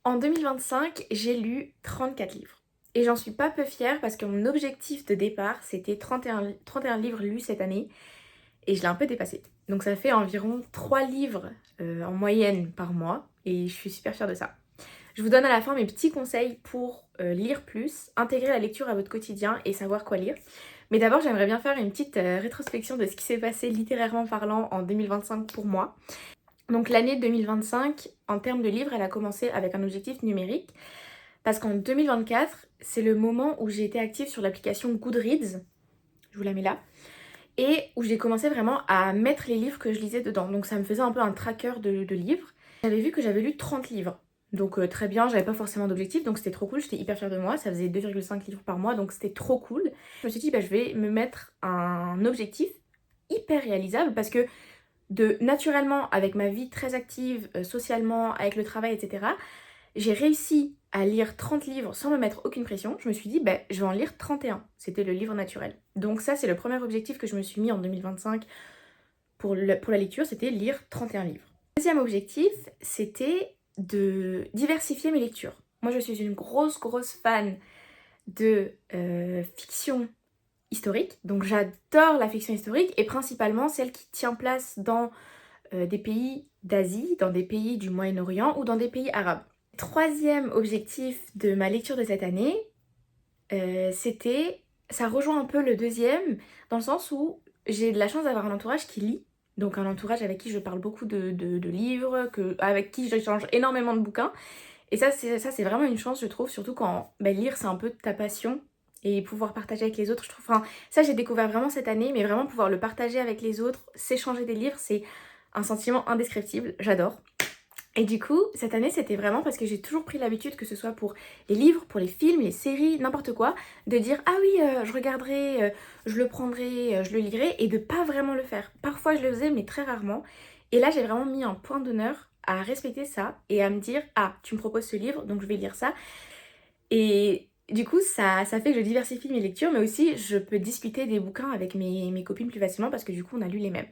En 2025, j'ai lu 34 livres. Et j'en suis pas peu fière parce que mon objectif de départ, c'était 31 livres lus cette année. Et je l'ai un peu dépassé. Donc ça fait environ 3 livres en moyenne par mois. Et je suis super fière de ça. Je vous donne à la fin mes petits conseils pour lire plus, intégrer la lecture à votre quotidien et savoir quoi lire. Mais d'abord, j'aimerais bien faire une petite rétrospection de ce qui s'est passé littérairement parlant en 2025 pour moi. Donc l'année 2025, en termes de livres, elle a commencé avec un objectif numérique. Parce qu'en 2024, c'est le moment où j'ai été active sur l'application Goodreads. Je vous la mets là. Et où j'ai commencé vraiment à mettre les livres que je lisais dedans. Donc ça me faisait un peu un tracker de livres. J'avais vu que j'avais lu 30 livres. Donc très bien, j'avais pas forcément d'objectif, donc c'était trop cool, j'étais hyper fière de moi, ça faisait 2,5 livres par mois, donc c'était trop cool. Je me suis dit, bah, je vais me mettre un objectif hyper réalisable parce que naturellement, avec ma vie très active, socialement, avec le travail, etc., j'ai réussi à lire 30 livres sans me mettre aucune pression. Je me suis dit, bah, je vais en lire 31. C'était le livre naturel. Donc ça, c'est le premier objectif que je me suis mis en 2025 pour la lecture, c'était lire 31 livres. Deuxième objectif, c'était de diversifier mes lectures. Moi, je suis une grosse fan de fiction historique. Donc j'adore la fiction historique et principalement celle qui tient place dans des pays d'Asie, dans des pays du Moyen-Orient ou dans des pays arabes. Troisième objectif de ma lecture de cette année, ça rejoint un peu le deuxième, dans le sens où j'ai de la chance d'avoir un entourage qui lit, donc un entourage avec qui je parle beaucoup de livres, avec qui j'échange énormément de bouquins, et ça c'est vraiment une chance je trouve, surtout quand lire c'est un peu ta passion, et pouvoir partager avec les autres, je trouve, enfin ça j'ai découvert vraiment cette année, mais vraiment pouvoir le partager avec les autres, s'échanger des livres, c'est un sentiment indescriptible, j'adore. Et du coup, cette année, c'était vraiment parce que j'ai toujours pris l'habitude, que ce soit pour les livres, pour les films, les séries, n'importe quoi, de dire ah oui, je regarderai, je le prendrai, je le lirai, et de pas vraiment le faire. Parfois, je le faisais, mais très rarement. Et là, j'ai vraiment mis un point d'honneur à respecter ça et à me dire ah, tu me proposes ce livre, donc je vais lire ça. Et du coup, ça fait que je diversifie mes lectures, mais aussi je peux discuter des bouquins avec mes copines plus facilement parce que du coup, on a lu les mêmes.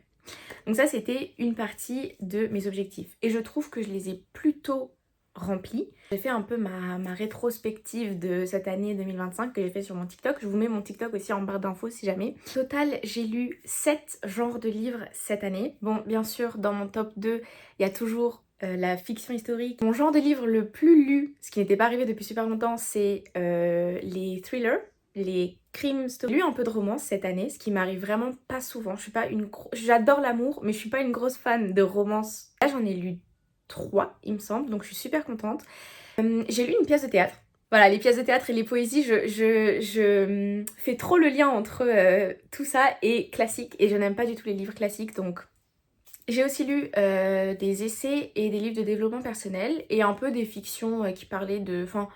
Donc ça, c'était une partie de mes objectifs. Et je trouve que je les ai plutôt remplis. J'ai fait un peu ma rétrospective de cette année 2025 que j'ai fait sur mon TikTok. Je vous mets mon TikTok aussi en barre d'infos si jamais. Au total, j'ai lu 7 genres de livres cette année. Bon, bien sûr, dans mon top 2, il y a toujours la fiction historique. Mon genre de livre le plus lu, ce qui n'était pas arrivé depuis super longtemps, c'est les thrillers, les crime story. J'ai lu un peu de romance cette année, ce qui m'arrive vraiment pas souvent. Je suis pas j'adore l'amour, mais je suis pas une grosse fan de romance. Là, j'en ai lu 3, il me semble, donc je suis super contente. J'ai lu une pièce de théâtre. Voilà, les pièces de théâtre et les poésies, je fais trop le lien entre tout ça et classique, et je n'aime pas du tout les livres classiques, donc j'ai aussi lu des essais et des livres de développement personnel, et un peu des fictions qui parlaient de... Enfin,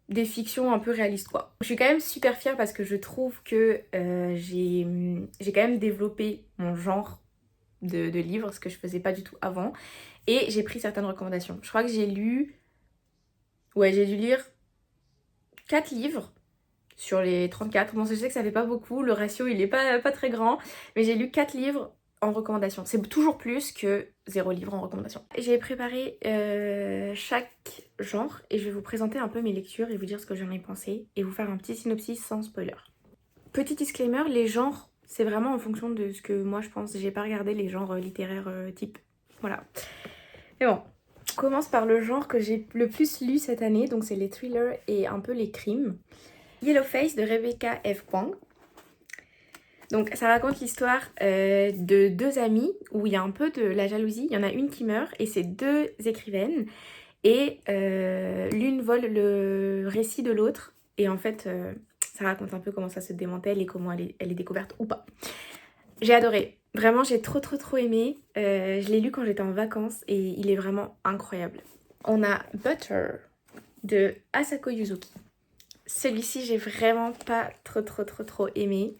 des fictions un peu réalistes quoi. Je suis quand même super fière parce que je trouve que j'ai quand même développé mon genre de livres, ce que je faisais pas du tout avant. Et j'ai pris certaines recommandations. Je crois que j'ai lu... Ouais, j'ai dû lire 4 livres sur les 34. Bon, je sais que ça fait pas beaucoup, le ratio il est pas très grand, mais j'ai lu 4 livres en recommandation. C'est toujours plus que 0 livre en recommandation. J'ai préparé chaque genre et je vais vous présenter un peu mes lectures et vous dire ce que j'en ai pensé et vous faire un petit synopsis sans spoiler. Petit disclaimer, les genres, c'est vraiment en fonction de ce que moi je pense. J'ai pas regardé les genres littéraires type. Voilà. Mais bon, on commence par le genre que j'ai le plus lu cette année, donc c'est les thrillers et un peu les crimes. Yellowface de Rebecca F. Kuang. Donc ça raconte l'histoire de 2 amies où il y a un peu de la jalousie. Il y en a une qui meurt et c'est 2 écrivaines. Et l'une vole le récit de l'autre. Et en fait, ça raconte un peu comment ça se démantèle et comment elle est découverte ou pas. J'ai adoré. Vraiment, j'ai trop aimé. Je l'ai lu quand j'étais en vacances et il est vraiment incroyable. On a Butter de Asako Yuzuki. Celui-ci, j'ai vraiment pas trop aimé.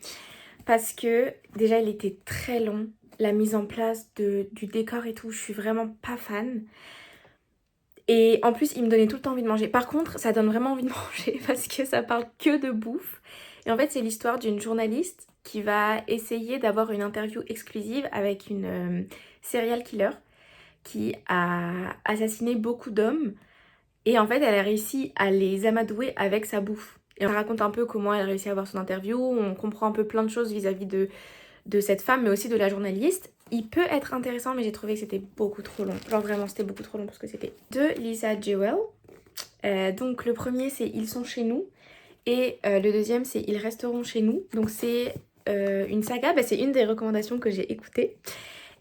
Parce que déjà, il était très long. La mise en place du décor et tout, je suis vraiment pas fan. Et en plus, il me donnait tout le temps envie de manger. Par contre, ça donne vraiment envie de manger parce que ça parle que de bouffe. Et en fait, c'est l'histoire d'une journaliste qui va essayer d'avoir une interview exclusive avec une serial killer qui a assassiné beaucoup d'hommes Et en fait, elle a réussi à les amadouer avec sa bouffe. Et on raconte un peu comment elle a réussi à avoir son interview, on comprend un peu plein de choses vis-à-vis de cette femme, mais aussi de la journaliste. Il peut être intéressant, mais j'ai trouvé que c'était beaucoup trop long. Genre vraiment, c'était beaucoup trop long pour ce que c'était. De Lisa Jewell. Donc le premier, c'est Ils sont chez nous. Et le deuxième, c'est Ils resteront chez nous. Donc c'est une saga, c'est une des recommandations que j'ai écoutées.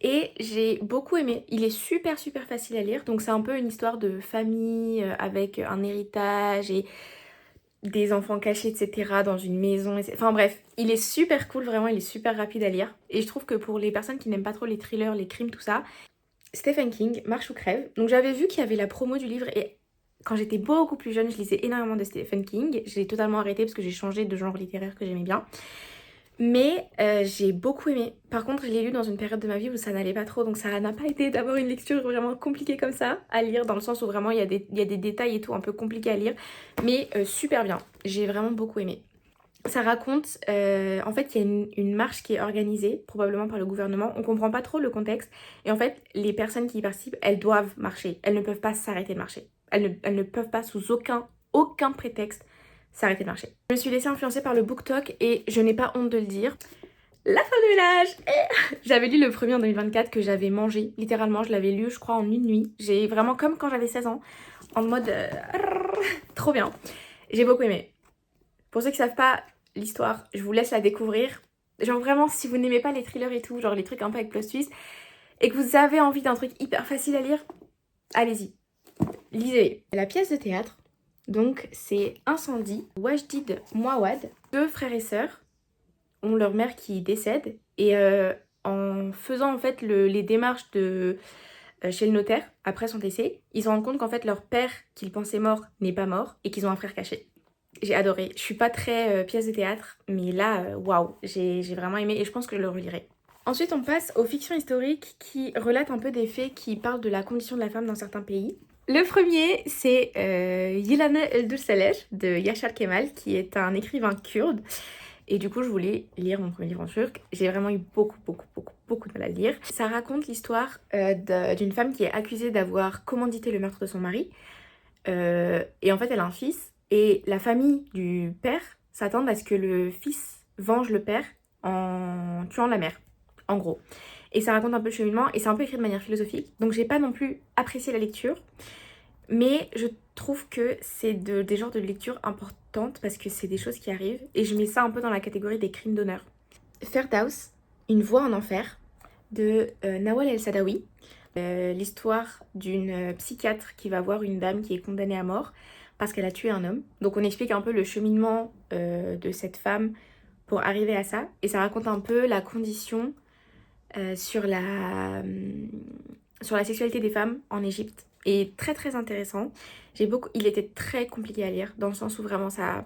Et j'ai beaucoup aimé. Il est super super facile à lire. Donc c'est un peu une histoire de famille avec un héritage et des enfants cachés, etc. dans une maison. Enfin bref, il est super cool, vraiment, il est super rapide à lire. Et je trouve que pour les personnes qui n'aiment pas trop les thrillers, les crimes, tout ça, Stephen King, Marche ou crève. Donc j'avais vu qu'il y avait la promo du livre et quand j'étais beaucoup plus jeune, je lisais énormément de Stephen King. J'ai totalement arrêté parce que j'ai changé de genre littéraire que j'aimais bien. Mais j'ai beaucoup aimé. Par contre, je l'ai lu dans une période de ma vie où ça n'allait pas trop, donc ça n'a pas été d'avoir une lecture vraiment compliquée comme ça à lire, dans le sens où vraiment il y a des détails et tout un peu compliqués à lire, mais super bien. J'ai vraiment beaucoup aimé. Ça raconte, en fait, il y a une marche qui est organisée, probablement par le gouvernement. On comprend pas trop le contexte. Et en fait, les personnes qui y participent, elles doivent marcher. Elles ne peuvent pas s'arrêter de marcher. Elles ne peuvent pas, sous aucun prétexte, s'arrêter de marcher. Je me suis laissée influencer par le BookTok et je n'ai pas honte de le dire. La fin de ménage. J'avais lu le premier en 2024 que j'avais mangé. Littéralement, je l'avais lu, je crois, en une nuit. J'ai vraiment, comme quand j'avais 16 ans, en mode... trop bien. J'ai beaucoup aimé. Pour ceux qui savent pas l'histoire, je vous laisse la découvrir. Genre vraiment, si vous n'aimez pas les thrillers et tout, genre les trucs un peu avec plot twist, et que vous avez envie d'un truc hyper facile à lire, allez-y, lisez. La pièce de théâtre, donc c'est Incendie, Wajdid Mouawad, deux frères et sœurs ont leur mère qui décède, et en faisant en fait les démarches chez le notaire, après son décès, ils se rendent compte qu'en fait leur père, qu'ils pensaient mort, n'est pas mort, et qu'ils ont un frère caché. J'ai adoré. Je suis pas très pièce de théâtre, mais là, waouh, j'ai vraiment aimé et je pense que je le relirai. Ensuite, on passe aux fictions historiques qui relatent un peu des faits qui parlent de la condition de la femme dans certains pays. Le premier, c'est Yelena Eldurselej de Yaşar Kemal, qui est un écrivain kurde. Et du coup, je voulais lire mon premier livre en turc. J'ai vraiment eu beaucoup de mal à le lire. Ça raconte l'histoire d'une femme qui est accusée d'avoir commandité le meurtre de son mari. Et en fait, elle a un fils. Et la famille du père s'attend à ce que le fils venge le père en tuant la mère, en gros. Et ça raconte un peu le cheminement et c'est un peu écrit de manière philosophique. Donc j'ai pas non plus apprécié la lecture. Mais je trouve que c'est des genres de lecture importantes parce que c'est des choses qui arrivent. Et je mets ça un peu dans la catégorie des crimes d'honneur. Ferdows, Une voix en enfer, de Nawal El-Sadawi. L'histoire d'une psychiatre qui va voir une dame qui est condamnée à mort parce qu'elle a tué un homme. Donc on explique un peu le cheminement de cette femme pour arriver à ça. Et ça raconte un peu la condition sur la sexualité des femmes en Égypte. Et très très intéressant. Il était très compliqué à lire dans le sens où vraiment ça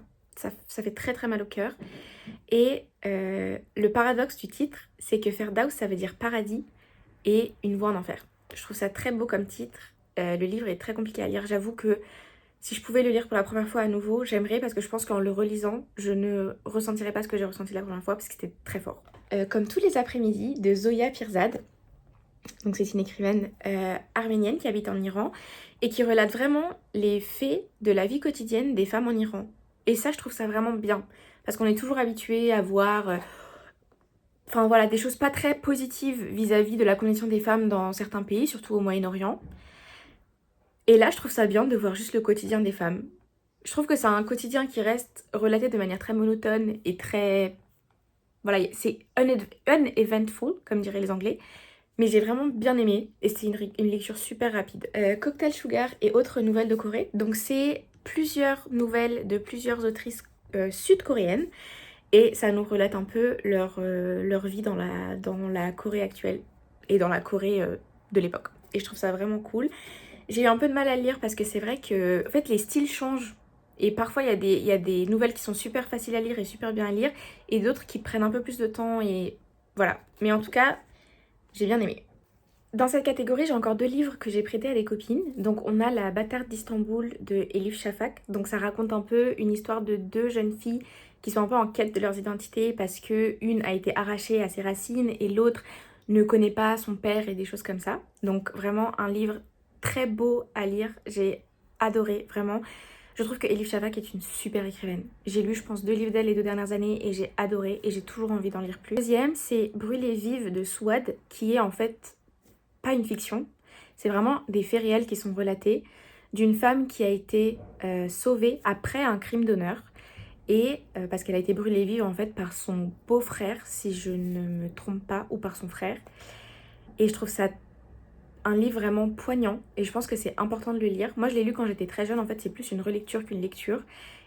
fait très très mal au cœur. Et le paradoxe du titre, c'est que Ferdows, ça veut dire paradis et une voie en enfer. Je trouve ça très beau comme titre. Le livre est très compliqué à lire. J'avoue que si je pouvais le lire pour la première fois à nouveau, j'aimerais parce que je pense qu'en le relisant, je ne ressentirais pas ce que j'ai ressenti la première fois parce que c'était très fort. Comme tous les après-midi de Zoya Pirzad. Donc c'est une écrivaine arménienne qui habite en Iran et qui relate vraiment les faits de la vie quotidienne des femmes en Iran. Et ça, je trouve ça vraiment bien parce qu'on est toujours habitué à voir enfin voilà, des choses pas très positives vis-à-vis de la condition des femmes dans certains pays, surtout au Moyen-Orient. Et là, je trouve ça bien de voir juste le quotidien des femmes. Je trouve que c'est un quotidien qui reste relaté de manière très monotone et très... Voilà, c'est uneventful, comme diraient les Anglais. Mais j'ai vraiment bien aimé et c'est une lecture super rapide. Cocktail Sugar et autres nouvelles de Corée. Donc c'est plusieurs nouvelles de plusieurs autrices sud-coréennes. Et ça nous relate un peu leur vie dans la Corée actuelle et dans la Corée de l'époque. Et je trouve ça vraiment cool. J'ai eu un peu de mal à le lire parce que c'est vrai que en fait, les styles changent. Et parfois, il y a des nouvelles qui sont super faciles à lire et super bien à lire. Et d'autres qui prennent un peu plus de temps. Et voilà. Mais en tout cas, j'ai bien aimé. Dans cette catégorie, j'ai encore deux livres que j'ai prêtés à des copines. Donc on a La bâtarde d'Istanbul de Elif Shafak. Donc ça raconte un peu une histoire de deux jeunes filles qui sont un peu en quête de leurs identités parce que une a été arrachée à ses racines et l'autre ne connaît pas son père et des choses comme ça. Donc vraiment un livre très beau à lire. J'ai adoré, vraiment. Je trouve que Elif Shafak est une super écrivaine. J'ai lu, je pense, 2 livres d'elle les 2 dernières années et j'ai adoré et j'ai toujours envie d'en lire plus. Deuxième, c'est Brûlée vive de Souad, qui est en fait pas une fiction. C'est vraiment des faits réels qui sont relatés d'une femme qui a été sauvée après un crime d'honneur. Et parce qu'elle a été brûlée vive en fait par son beau-frère, si je ne me trompe pas, ou par son frère. Et je trouve ça un livre vraiment poignant et je pense que c'est important de le lire. Moi je l'ai lu quand j'étais très jeune, en fait c'est plus une relecture qu'une lecture.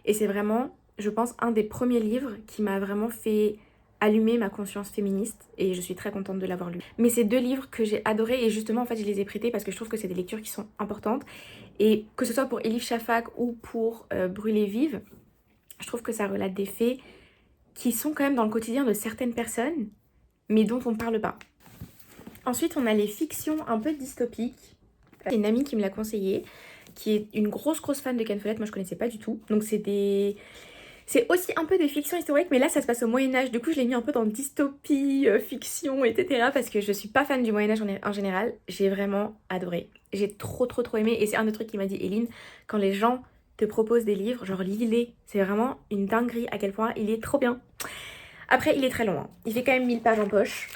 Et c'est vraiment, je pense, un des premiers livres qui m'a vraiment fait allumer ma conscience féministe et je suis très contente de l'avoir lu. Mais c'est 2 livres que j'ai adorés et justement en fait je les ai prêtés parce que je trouve que c'est des lectures qui sont importantes. Et que ce soit pour Elif Shafak ou pour Brûlée vive, je trouve que ça relate des faits qui sont quand même dans le quotidien de certaines personnes mais dont on ne parle pas. Ensuite, on a les fictions un peu dystopiques. C'est une amie qui me l'a conseillé, qui est une grosse fan de Ken Follett. Moi, je connaissais pas du tout. Donc, c'est aussi un peu des fictions historiques, mais là, ça se passe au Moyen-Âge. Du coup, je l'ai mis un peu dans dystopie, fiction, etc. Parce que je suis pas fan du Moyen-Âge en général. J'ai vraiment adoré. J'ai trop aimé. Et c'est un des trucs qui m'a dit Eline, quand les gens te proposent des livres, genre lis-les. C'est vraiment une dinguerie à quel point il est trop bien. Après, il est très long, hein. Il fait quand même 1000 pages en poche.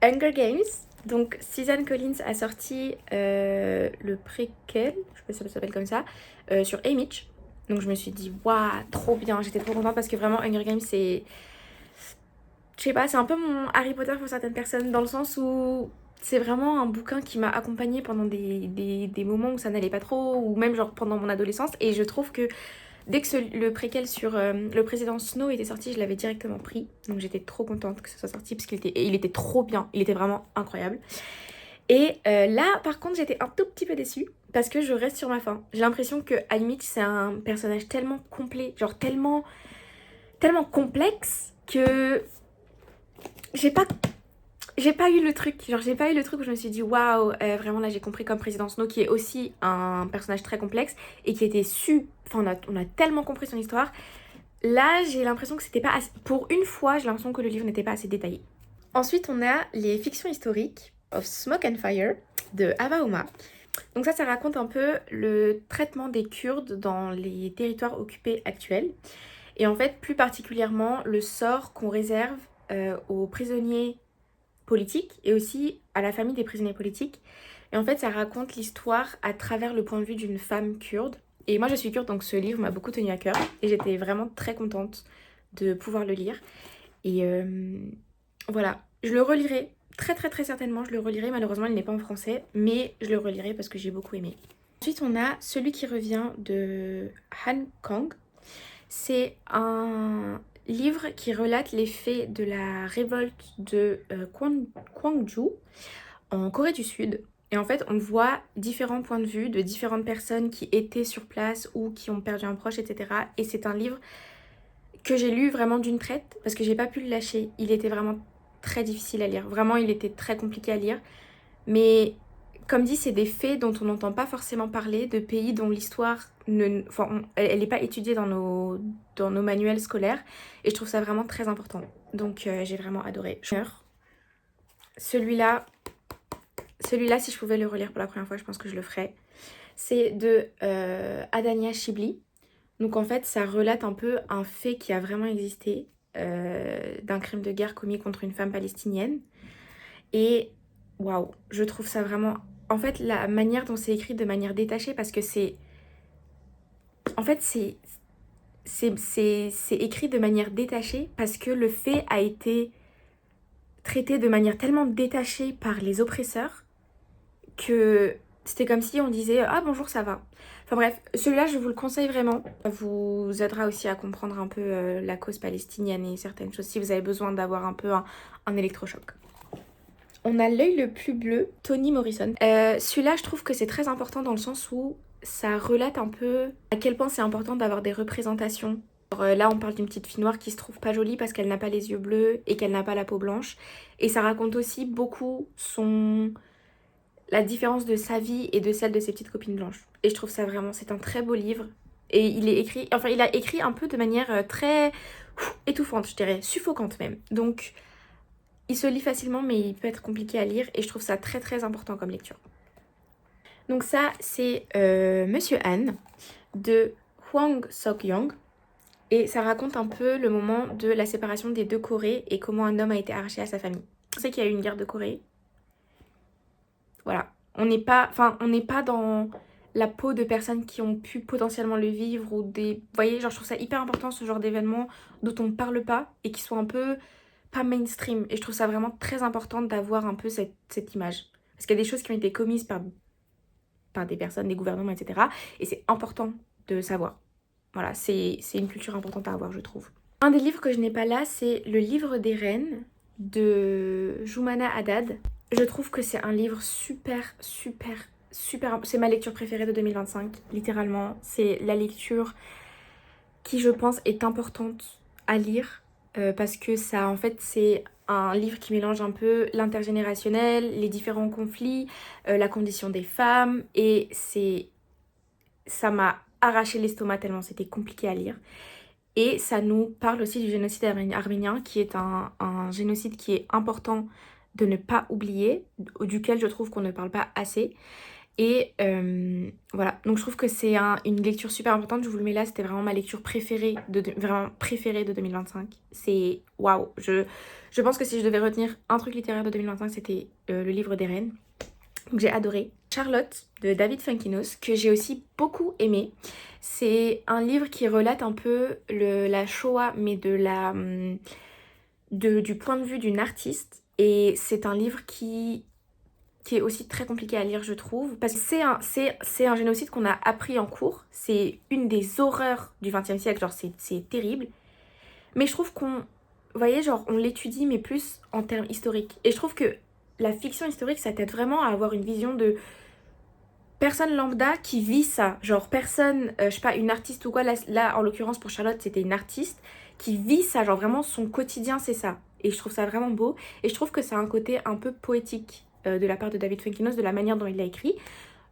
Hunger Games, donc Suzanne Collins a sorti le préquel, je sais pas si ça s'appelle comme ça, sur Haymitch. Donc je me suis dit, waouh, trop bien, j'étais trop contente parce que vraiment Hunger Games c'est... Je sais pas, c'est un peu mon Harry Potter pour certaines personnes dans le sens où c'est vraiment un bouquin qui m'a accompagnée pendant des moments où ça n'allait pas trop ou même genre pendant mon adolescence et je trouve que dès que le préquel sur le président Snow était sorti, je l'avais directement pris. Donc j'étais trop contente que ce soit sorti parce il était trop bien. Il était vraiment incroyable. Et là, par contre, j'étais un tout petit peu déçue parce que je reste sur ma faim. J'ai l'impression que Haymitch, c'est un personnage tellement complet, genre tellement complexe que j'ai pas eu le truc, genre j'ai pas eu le truc où je me suis dit waouh, vraiment là j'ai compris comme Président Snow qui est aussi un personnage très complexe et qui était enfin on a tellement compris son histoire. Là j'ai l'impression que c'était pas assez, pour une fois j'ai l'impression que le livre n'était pas assez détaillé. Ensuite on a les fictions historiques of Smoke and Fire de Ava Ouma. Donc ça raconte un peu le traitement des Kurdes dans les territoires occupés actuels et en fait plus particulièrement le sort qu'on réserve aux prisonniers politiques et aussi à la famille des prisonniers politiques. Et en fait, ça raconte l'histoire à travers le point de vue d'une femme kurde. Et moi, je suis kurde, donc ce livre m'a beaucoup tenu à cœur. Et j'étais vraiment très contente de pouvoir le lire. Et voilà, je le relirai. Très certainement, je le relirai. Malheureusement, il n'est pas en français, mais je le relirai parce que j'ai beaucoup aimé. Ensuite, on a Celui qui revient de Han Kang. C'est un livre qui relate les faits de la révolte de Gwangju en Corée du Sud. Et en fait, on voit différents points de vue de différentes personnes qui étaient sur place ou qui ont perdu un proche, etc. Et c'est un livre que j'ai lu vraiment d'une traite parce que j'ai pas pu le lâcher. Il était vraiment très difficile à lire. Vraiment, il était très compliqué à lire. Mais comme dit, c'est des faits dont on n'entend pas forcément parler, de pays dont l'histoire elle n'est pas étudiée dans nos manuels scolaires. Et je trouve ça vraiment très important. Donc j'ai vraiment adoré. Celui-là, si je pouvais le relire pour la première fois, je pense que je le ferais. C'est de Adania Shibli. Donc en fait, ça relate un peu un fait qui a vraiment existé, d'un crime de guerre commis contre une femme palestinienne. Et waouh, je trouve ça vraiment... En fait, la manière dont c'est écrit de manière détachée, parce que c'est... En fait, c'est écrit de manière détachée parce que le fait a été traité de manière tellement détachée par les oppresseurs que c'était comme si on disait « Ah bonjour, ça va ». Enfin bref, celui-là, je vous le conseille vraiment. Ça vous aidera aussi à comprendre un peu la cause palestinienne et certaines choses si vous avez besoin d'avoir un peu un électrochoc. On a L'œil le plus bleu, Toni Morrison. Celui-là, je trouve que c'est très important dans le sens où ça relate un peu à quel point c'est important d'avoir des représentations. Alors, là, on parle d'une petite fille noire qui se trouve pas jolie parce qu'elle n'a pas les yeux bleus et qu'elle n'a pas la peau blanche. Et ça raconte aussi beaucoup la différence de sa vie et de celle de ses petites copines blanches. Et je trouve ça vraiment, c'est un très beau livre. Et il a écrit un peu de manière très étouffante, je dirais, suffocante même. Donc... il se lit facilement mais il peut être compliqué à lire et je trouve ça très important comme lecture. Donc ça, c'est Monsieur Han de Hwang Sok-young. Et ça raconte un peu le moment de la séparation des deux Corées et comment un homme a été arraché à sa famille. On sait qu'il y a eu une guerre de Corée. Voilà. On n'est pas dans la peau de personnes qui ont pu potentiellement le vivre ou des... Vous voyez, genre je trouve ça hyper important ce genre d'événements dont on ne parle pas et qui sont un peu pas mainstream. Et je trouve ça vraiment très important d'avoir un peu cette image. Parce qu'il y a des choses qui ont été commises par des personnes, des gouvernements, etc. Et c'est important de savoir. Voilà, c'est une culture importante à avoir, je trouve. Un des livres que je n'ai pas là, c'est Le Livre des Reines de Joumana Haddad. Je trouve que c'est un livre super, super, super... C'est ma lecture préférée de 2025, littéralement. C'est la lecture qui, je pense, est importante à lire parce que ça, en fait, c'est un livre qui mélange un peu l'intergénérationnel, les différents conflits, la condition des femmes et ça m'a arraché l'estomac tellement c'était compliqué à lire. Et ça nous parle aussi du génocide arménien qui est un génocide qui est important de ne pas oublier, duquel je trouve qu'on ne parle pas assez. Et voilà, donc je trouve que c'est une lecture super importante, je vous le mets là, c'était vraiment ma lecture préférée vraiment préférée de 2025. C'est waouh, je pense que si je devais retenir un truc littéraire de 2025, c'était Le Livre des Reines. Donc j'ai adoré. Charlotte de David Fuenkinos, que j'ai aussi beaucoup aimé. C'est un livre qui relate un peu la Shoah, mais du point de vue d'une artiste. Et c'est un livre qui est aussi très compliqué à lire, je trouve. Parce que c'est un génocide qu'on a appris en cours. C'est une des horreurs du XXe siècle, genre c'est terrible. Mais je trouve qu'on, vous voyez, genre on l'étudie, mais plus en termes historiques. Et je trouve que la fiction historique, ça t'aide vraiment à avoir une vision de personne lambda qui vit ça. Genre personne, je sais pas, une artiste ou quoi. Là, en l'occurrence, pour Charlotte, c'était une artiste qui vit ça. Genre vraiment, son quotidien, c'est ça. Et je trouve ça vraiment beau. Et je trouve que ça a un côté un peu poétique de la part de David Fuenkinos, de la manière dont il l'a écrit.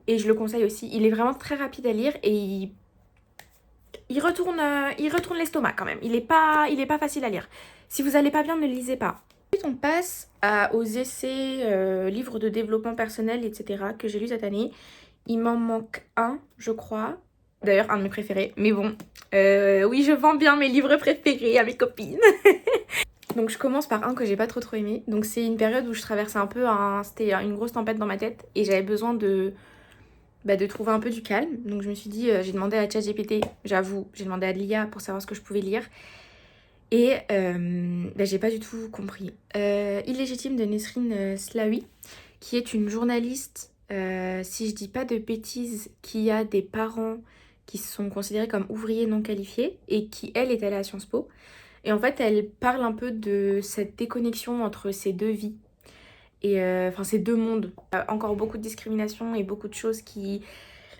Et je le conseille aussi. Il est vraiment très rapide à lire et il retourne l'estomac quand même. Il est pas facile à lire. Si vous allez pas bien, ne lisez pas. Ensuite, on passe aux essais, livres de développement personnel, etc. que j'ai lu cette année. Il m'en manque un, je crois. D'ailleurs, un de mes préférés. Mais bon, oui, je vends bien mes livres préférés à mes copines. Donc je commence par un que j'ai pas trop aimé. Donc c'est une période où je traversais un peu c'était une grosse tempête dans ma tête. Et j'avais besoin de trouver un peu du calme. Donc je me suis dit, j'ai demandé à ChatGPT, j'avoue, j'ai demandé à l'IA pour savoir ce que je pouvais lire. Et j'ai pas du tout compris. Illégitime de Nesrine Slaoui, qui est une journaliste, si je dis pas de bêtises, qui a des parents qui sont considérés comme ouvriers non qualifiés et qui, elle, est allée à Sciences Po. Et en fait, elle parle un peu de cette déconnexion entre ces deux vies. Et enfin, ces deux mondes. Encore beaucoup de discrimination et beaucoup de choses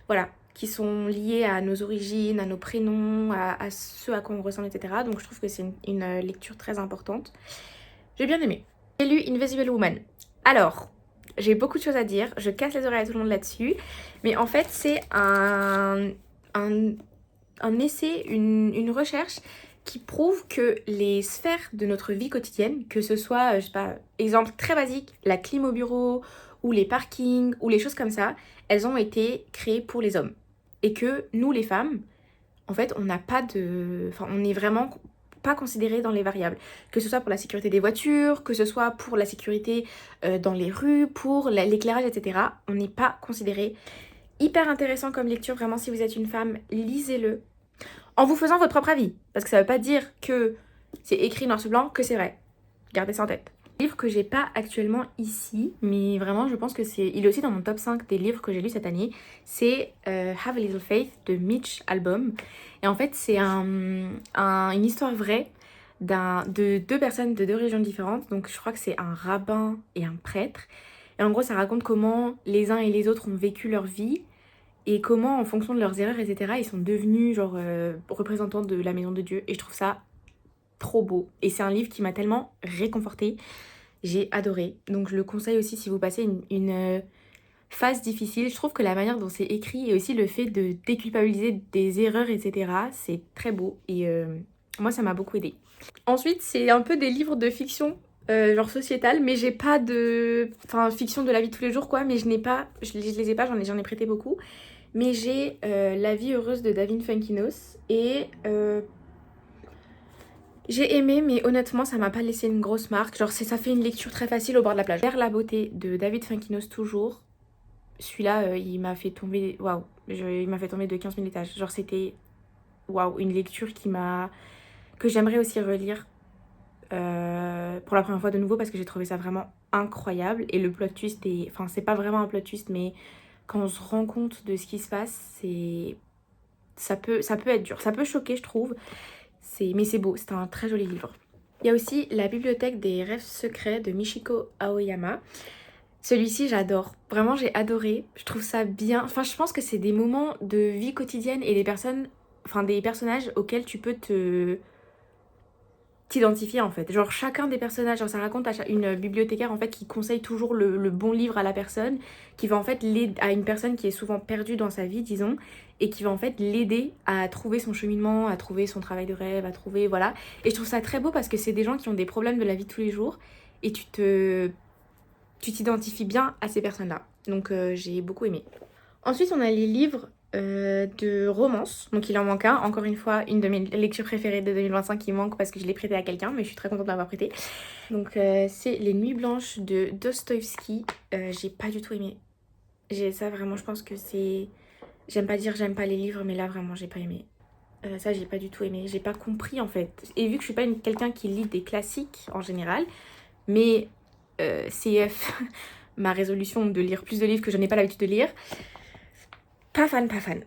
voilà, qui sont liées à nos origines, à nos prénoms, à ce à quoi on ressemble, etc. Donc je trouve que c'est une lecture très importante. J'ai bien aimé. J'ai lu Invisible Woman. Alors, j'ai beaucoup de choses à dire, je casse les oreilles à tout le monde là-dessus, mais en fait c'est un essai, une recherche qui prouve que les sphères de notre vie quotidienne, que ce soit, je sais pas, exemple très basique, la clim au bureau, ou les parkings, ou les choses comme ça, elles ont été créées pour les hommes. Et que nous, les femmes, en fait, on n'a pas de... Enfin, on n'est vraiment pas considérés dans les variables. Que ce soit pour la sécurité des voitures, que ce soit pour la sécurité dans les rues, pour l'éclairage, etc. On n'est pas considérés. Hyper intéressant comme lecture, vraiment, si vous êtes une femme, lisez-le. En vous faisant votre propre avis. Parce que ça veut pas dire que c'est écrit noir sur blanc, que c'est vrai. Gardez ça en tête. Livre que j'ai pas actuellement ici, mais vraiment je pense que il est aussi dans mon top 5 des livres que j'ai lus cette année, c'est Have a Little Faith de Mitch Albom. Et en fait c'est une histoire vraie de deux personnes de deux régions différentes, donc je crois que c'est un rabbin et un prêtre. Et en gros ça raconte comment les uns et les autres ont vécu leur vie et comment en fonction de leurs erreurs, etc. ils sont devenus genre représentants de la maison de Dieu. Et je trouve ça trop beau. Et c'est un livre qui m'a tellement réconfortée. J'ai adoré. Donc je le conseille aussi si vous passez une phase difficile. Je trouve que la manière dont c'est écrit et aussi le fait de déculpabiliser des erreurs, etc. c'est très beau. Et moi, ça m'a beaucoup aidé. Ensuite, c'est un peu des livres de fiction genre sociétales, mais j'ai pas de... Enfin, fiction de la vie de tous les jours, quoi, mais je les ai pas, j'en ai prêté beaucoup. Mais j'ai La vie heureuse de David Funkinos et j'ai aimé, mais honnêtement, ça m'a pas laissé une grosse marque. Genre, ça fait une lecture très facile au bord de la plage. Vers la beauté de David Funkinos, toujours. Celui-là, il m'a fait tomber... Waouh, il m'a fait tomber de 15 000 étages. Genre, c'était... Waouh, une lecture que j'aimerais aussi relire pour la première fois de nouveau parce que j'ai trouvé ça vraiment incroyable. Et le plot twist est... Enfin, c'est pas vraiment un plot twist, mais quand on se rend compte de ce qui se passe, ça peut être dur. Ça peut choquer, je trouve. Mais c'est beau, c'est un très joli livre. Il y a aussi La bibliothèque des rêves secrets de Michiko Aoyama. Celui-ci, j'adore. Vraiment, j'ai adoré. Je trouve ça bien. Enfin, je pense que c'est des moments de vie quotidienne et des personnages auxquels tu peux t'identifier en fait. Genre chacun des personnages, genre ça raconte une bibliothécaire en fait qui conseille toujours le bon livre à la personne, qui va en fait l'aider à une personne qui est souvent perdue dans sa vie, disons, et qui va en fait l'aider à trouver son cheminement, à trouver son travail de rêve, à trouver, voilà. Et je trouve ça très beau parce que c'est des gens qui ont des problèmes de la vie de tous les jours et tu t'identifies bien à ces personnes-là. Donc j'ai beaucoup aimé. Ensuite, on a les livres de romance. Donc il en manque un. Encore une fois, une de mes lectures préférées de 2025 qui manque parce que je l'ai prêté à quelqu'un, mais je suis très contente de l'avoir prêté. Donc c'est Les Nuits Blanches de Dostoïevski. J'ai pas du tout aimé. Ça vraiment, je pense que c'est... J'aime pas dire j'aime pas les livres, mais là vraiment j'ai pas aimé. Ça j'ai pas du tout aimé. J'ai pas compris en fait. Et vu que je suis pas quelqu'un qui lit des classiques en général, mais CF, ma résolution de lire plus de livres que je n'ai pas l'habitude de lire, pas fan, pas fan.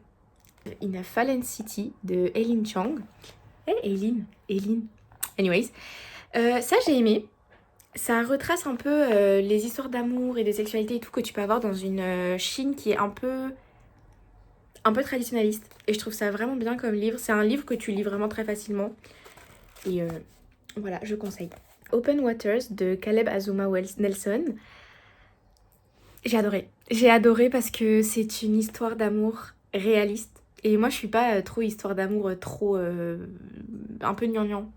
In a Fallen City de Eileen Chang. Eileen. Anyways. Ça, j'ai aimé. Ça retrace un peu les histoires d'amour et de sexualité et tout que tu peux avoir dans une Chine qui est un peu traditionnaliste. Et je trouve ça vraiment bien comme livre. C'est un livre que tu lis vraiment très facilement. Et voilà, je conseille. Open Waters de Caleb Azuma Nelson. J'ai adoré. J'ai adoré parce que c'est une histoire d'amour réaliste. Et moi, je suis pas trop histoire d'amour, trop... un peu gnangnan.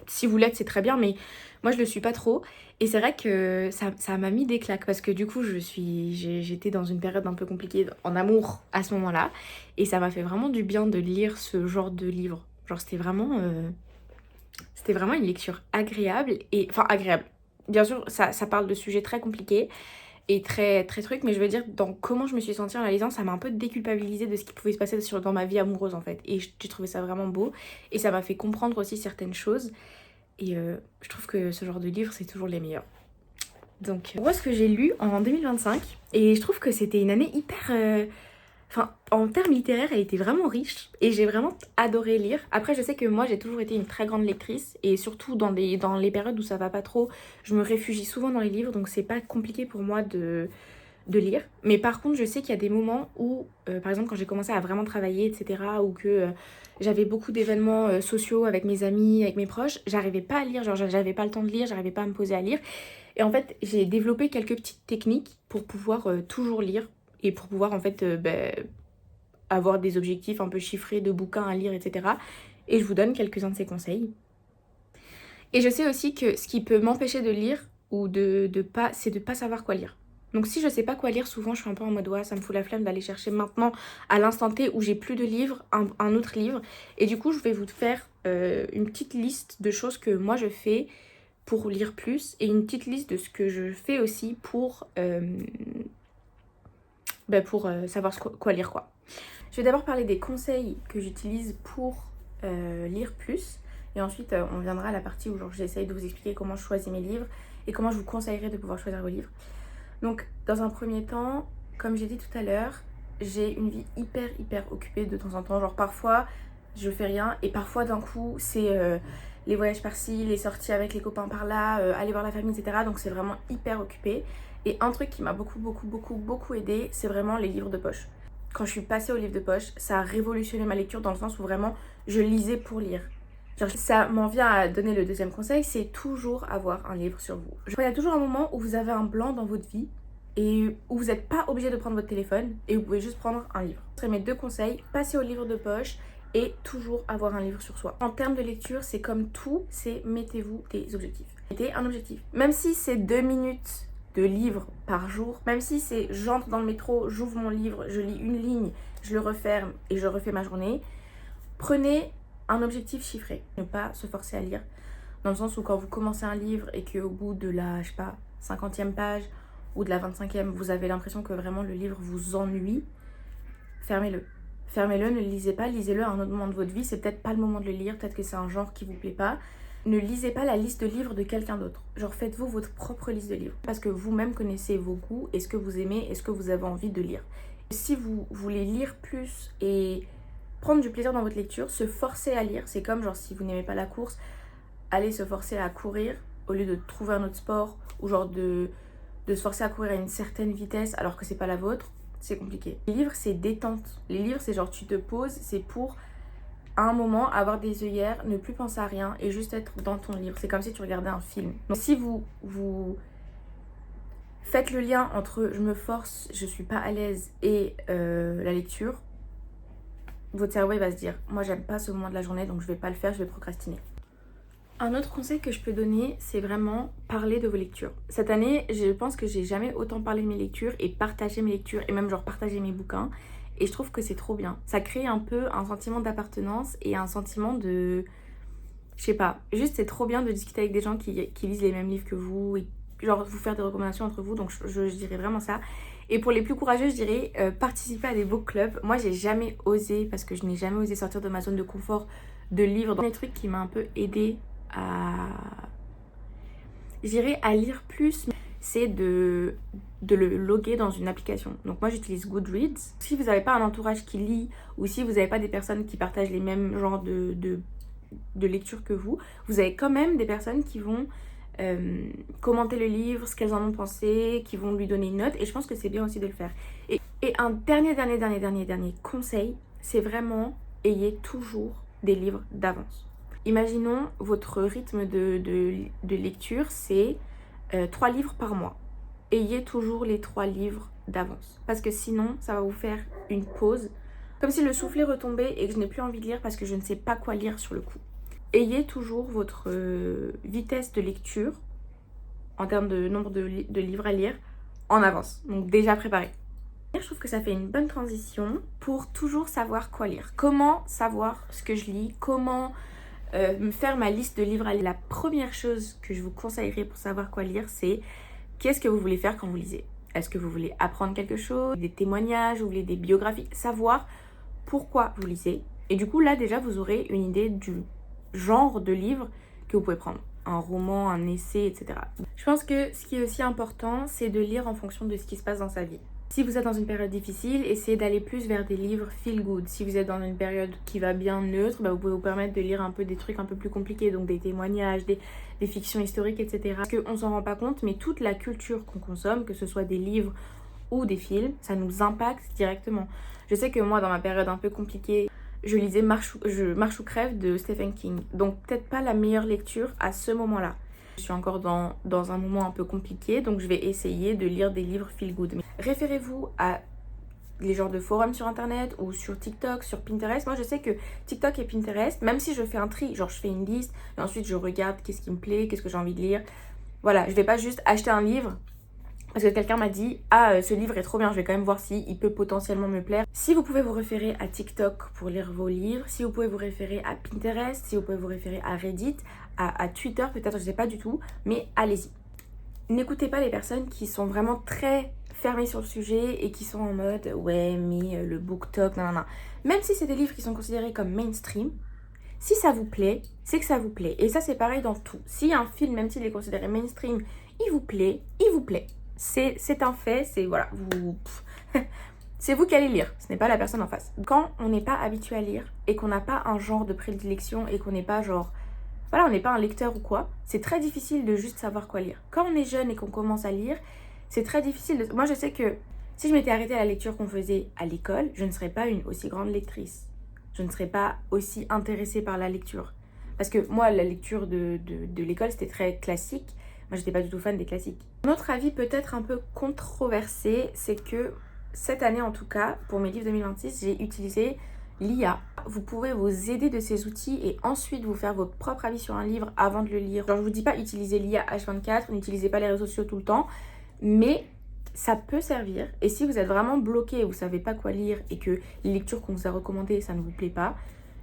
Si vous l'êtes, c'est très bien, mais moi, je le suis pas trop. Et c'est vrai que ça m'a mis des claques parce que du coup, j'étais dans une période un peu compliquée en amour à ce moment-là. Et ça m'a fait vraiment du bien de lire ce genre de livre. Genre, c'était vraiment une lecture agréable. Enfin, agréable. Bien sûr, ça parle de sujets très compliqués et très très truc, mais je veux dire dans comment je me suis sentie en la lisant, ça m'a un peu déculpabilisée de ce qui pouvait se passer dans ma vie amoureuse en fait, et j'ai trouvé ça vraiment beau et ça m'a fait comprendre aussi certaines choses et je trouve que ce genre de livre c'est toujours les meilleurs. Donc moi ce que j'ai lu en 2025 et je trouve que c'était une année hyper enfin, en termes littéraires, elle était vraiment riche et j'ai vraiment adoré lire. Après, je sais que moi, j'ai toujours été une très grande lectrice et surtout dans les périodes où ça va pas trop, je me réfugie souvent dans les livres, donc c'est pas compliqué pour moi de lire. Mais par contre, je sais qu'il y a des moments où, par exemple, quand j'ai commencé à vraiment travailler, etc., ou que j'avais beaucoup d'événements sociaux avec mes amis, avec mes proches, j'arrivais pas à lire, genre j'avais pas le temps de lire, j'arrivais pas à me poser à lire. Et en fait, j'ai développé quelques petites techniques pour pouvoir toujours lire et pour pouvoir en fait avoir des objectifs un peu chiffrés de bouquins à lire, etc. Et je vous donne quelques-uns de ces conseils. Et je sais aussi que ce qui peut m'empêcher de lire ou c'est de pas savoir quoi lire. Donc si je sais pas quoi lire, souvent je suis un peu en mode ouais, ça me fout la flemme d'aller chercher maintenant à l'instant T où j'ai plus de livres, un autre livre. Et du coup je vais vous faire une petite liste de choses que moi je fais pour lire plus et une petite liste de ce que je fais aussi pour savoir quoi lire quoi. Je vais d'abord parler des conseils que j'utilise pour lire plus et ensuite on viendra à la partie où genre j'essaye de vous expliquer comment je choisis mes livres et comment je vous conseillerais de pouvoir choisir vos livres. Donc dans un premier temps, comme j'ai dit tout à l'heure, j'ai une vie hyper occupée de temps en temps. Genre parfois je fais rien et parfois d'un coup c'est les voyages par-ci, les sorties avec les copains par-là, aller voir la famille, etc. Donc c'est vraiment hyper occupé. Et un truc qui m'a beaucoup aidé, c'est vraiment les livres de poche. Quand je suis passée aux livres de poche, ça a révolutionné ma lecture dans le sens où vraiment je lisais pour lire. Genre, ça m'en vient à donner le deuxième conseil, c'est toujours avoir un livre sur vous. Il y a toujours un moment où vous avez un blanc dans votre vie et où vous n'êtes pas obligé de prendre votre téléphone et vous pouvez juste prendre un livre. Ce seraient mes deux conseils, passer aux livres de poche et toujours avoir un livre sur soi. En termes de lecture, c'est comme tout, c'est mettez-vous des objectifs. Mettez un objectif. Même si c'est 2 minutes de livre par jour, même si c'est j'entre dans le métro, j'ouvre mon livre, je lis une ligne, je le referme et je refais ma journée, prenez un objectif chiffré. Ne pas se forcer à lire. Dans le sens où quand vous commencez un livre et qu'au bout de la, je sais pas, 50e page ou de la 25e, vous avez l'impression que vraiment le livre vous ennuie, fermez-le. Fermez-le, ne le lisez pas, lisez-le à un autre moment de votre vie. C'est peut-être pas le moment de le lire, peut-être que c'est un genre qui vous plaît pas. Ne lisez pas la liste de livres de quelqu'un d'autre. Genre faites-vous votre propre liste de livres. Parce que vous-même connaissez vos goûts et ce que vous aimez et ce que vous avez envie de lire. Si vous voulez lire plus et prendre du plaisir dans votre lecture, se forcer à lire. C'est comme genre si vous n'aimez pas la course, allez se forcer à courir au lieu de trouver un autre sport ou genre de se forcer à courir à une certaine vitesse alors que c'est pas la vôtre. C'est compliqué. Les livres, c'est détente. Les livres, c'est genre tu te poses, c'est pour à un moment avoir des œillères, ne plus penser à rien et juste être dans ton livre. C'est comme si tu regardais un film. Donc si vous faites le lien entre je me force, je suis pas à l'aise et la lecture, votre cerveau il va se dire moi j'aime pas ce moment de la journée donc je vais pas le faire, je vais procrastiner. Un autre conseil que je peux donner, c'est vraiment parler de vos lectures. Cette année, je pense que j'ai jamais autant parlé de mes lectures et partagé mes lectures et même genre partagé mes bouquins. Et je trouve que c'est trop bien. Ça crée un peu un sentiment d'appartenance et un sentiment de... Je sais pas, juste c'est trop bien de discuter avec des gens qui lisent les mêmes livres que vous et genre vous faire des recommandations entre vous. Donc je dirais vraiment ça. Et pour les plus courageux, je dirais participer à des book clubs. Moi, j'ai jamais osé, parce que je n'ai jamais osé sortir de ma zone de confort de livres. Dans les trucs qui m'a un peu aidé à lire plus, c'est de le loguer dans une application. Donc moi j'utilise Goodreads. Si vous n'avez pas un entourage qui lit ou si vous n'avez pas des personnes qui partagent les mêmes genres de lecture que vous avez quand même des personnes qui vont commenter le livre, ce qu'elles en ont pensé, qui vont lui donner une note et je pense que c'est bien aussi de le faire. Et un dernier conseil, c'est vraiment ayez toujours des livres d'avance. Imaginons votre rythme de lecture, c'est 3 livres par mois. Ayez toujours les 3 livres d'avance. Parce que sinon, ça va vous faire une pause. Comme si le soufflet retombait et que je n'ai plus envie de lire parce que je ne sais pas quoi lire sur le coup. Ayez toujours votre vitesse de lecture, en termes de nombre de livres à lire, en avance. Donc déjà préparé. Je trouve que ça fait une bonne transition pour toujours savoir quoi lire. Comment savoir ce que je lis, comment... me faire ma liste de livres à lire. La première chose que je vous conseillerais pour savoir quoi lire, c'est qu'est-ce que vous voulez faire quand vous lisez. Est-ce que vous voulez apprendre quelque chose, des témoignages, vous voulez des biographies, savoir pourquoi vous lisez. Et du coup là déjà vous aurez une idée du genre de livre que vous pouvez prendre. Un roman, un essai, etc. Je pense que ce qui est aussi important, c'est de lire en fonction de ce qui se passe dans sa vie. Si vous êtes dans une période difficile, essayez d'aller plus vers des livres feel good. Si vous êtes dans une période qui va bien neutre, vous pouvez vous permettre de lire un peu des trucs un peu plus compliqués, donc des témoignages, des fictions historiques, etc. Parce qu'on s'en rend pas compte, mais toute la culture qu'on consomme, que ce soit des livres ou des films, ça nous impacte directement. Je sais que moi, dans ma période un peu compliquée, je lisais Marche ou crève de Stephen King. Donc peut-être pas la meilleure lecture à ce moment-là. Je suis encore dans un moment un peu compliqué, donc je vais essayer de lire des livres feel good. Mais référez-vous à les genres de forums sur internet ou sur TikTok, sur Pinterest. Moi je sais que TikTok et Pinterest, même si je fais un tri, genre je fais une liste et ensuite je regarde qu'est-ce qui me plaît, qu'est-ce que j'ai envie de lire. Voilà, je vais pas juste acheter un livre parce que quelqu'un m'a dit ah ce livre est trop bien, je vais quand même voir si il peut potentiellement me plaire. Si vous pouvez vous référer à TikTok pour lire vos livres, si vous pouvez vous référer à Pinterest, si vous pouvez vous référer à Reddit, à Twitter peut-être, je sais pas du tout, mais allez-y. N'écoutez pas les personnes qui sont vraiment très fermées sur le sujet et qui sont en mode ouais mais le BookTok, non. Même si c'est des livres qui sont considérés comme mainstream, si ça vous plaît, c'est que ça vous plaît. Et ça c'est pareil dans tout. Si un film, même s'il est considéré mainstream, il vous plaît, il vous plaît. C'est un fait, c'est voilà, c'est vous qui allez lire, ce n'est pas la personne en face. Quand on n'est pas habitué à lire et qu'on n'a pas un genre de prédilection et qu'on n'est pas genre, voilà, on n'est pas un lecteur ou quoi, c'est très difficile de juste savoir quoi lire. Quand on est jeune et qu'on commence à lire, c'est très difficile de... Moi je sais que si je m'étais arrêtée à la lecture qu'on faisait à l'école, je ne serais pas une aussi grande lectrice. Je ne serais pas aussi intéressée par la lecture. Parce que moi, la lecture de l'école, c'était très classique. Moi, j'étais pas du tout fan des classiques. Un autre avis peut-être un peu controversé, c'est que cette année en tout cas, pour mes livres 2026, j'ai utilisé l'IA. Vous pouvez vous aider de ces outils et ensuite vous faire votre propre avis sur un livre avant de le lire. Genre, je vous dis pas utilisez l'IA H24, n'utilisez pas les réseaux sociaux tout le temps, mais ça peut servir. Et si vous êtes vraiment bloqué, vous savez pas quoi lire et que les lectures qu'on vous a recommandées, ça ne vous plaît pas,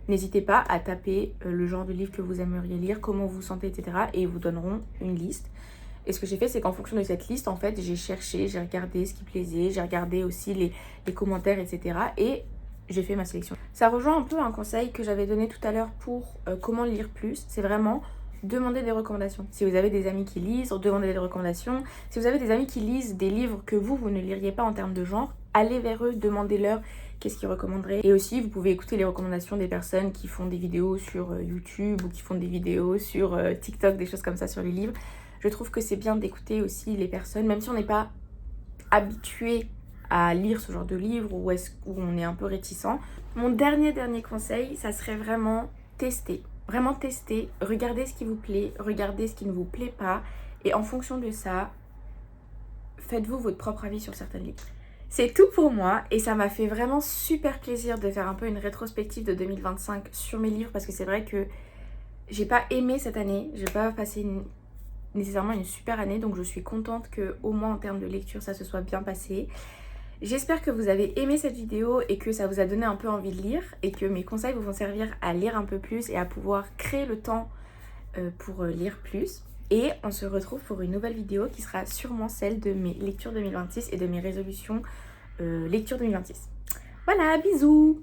n'hésitez pas à taper le genre de livre que vous aimeriez lire, comment vous vous sentez, etc. Et ils vous donneront une liste. Et ce que j'ai fait, c'est qu'en fonction de cette liste, en fait, j'ai cherché, j'ai regardé ce qui plaisait, j'ai regardé aussi les commentaires, etc. Et j'ai fait ma sélection. Ça rejoint un peu un conseil que j'avais donné tout à l'heure pour comment lire plus. C'est vraiment demander des recommandations. Si vous avez des amis qui lisent, demandez des recommandations. Si vous avez des amis qui lisent des livres que vous ne liriez pas en termes de genre, allez vers eux, demandez-leur qu'est-ce qu'ils recommanderaient. Et aussi, vous pouvez écouter les recommandations des personnes qui font des vidéos sur YouTube ou qui font des vidéos sur TikTok, des choses comme ça sur les livres. Je trouve que c'est bien d'écouter aussi les personnes, même si on n'est pas habitué à lire ce genre de livre ou où on est un peu réticent. Mon dernier conseil, ça serait vraiment tester. Vraiment tester, regardez ce qui vous plaît, regardez ce qui ne vous plaît pas et en fonction de ça, faites-vous votre propre avis sur certains livres. C'est tout pour moi et ça m'a fait vraiment super plaisir de faire un peu une rétrospective de 2025 sur mes livres parce que c'est vrai que j'ai pas aimé cette année, j'ai pas passé nécessairement une super année, donc je suis contente que au moins en termes de lecture ça se soit bien passé. J'espère que vous avez aimé cette vidéo et que ça vous a donné un peu envie de lire et que mes conseils vous vont servir à lire un peu plus et à pouvoir créer le temps pour lire plus. Et on se retrouve pour une nouvelle vidéo qui sera sûrement celle de mes lectures 2026 et de mes résolutions lecture 2026. Voilà, bisous!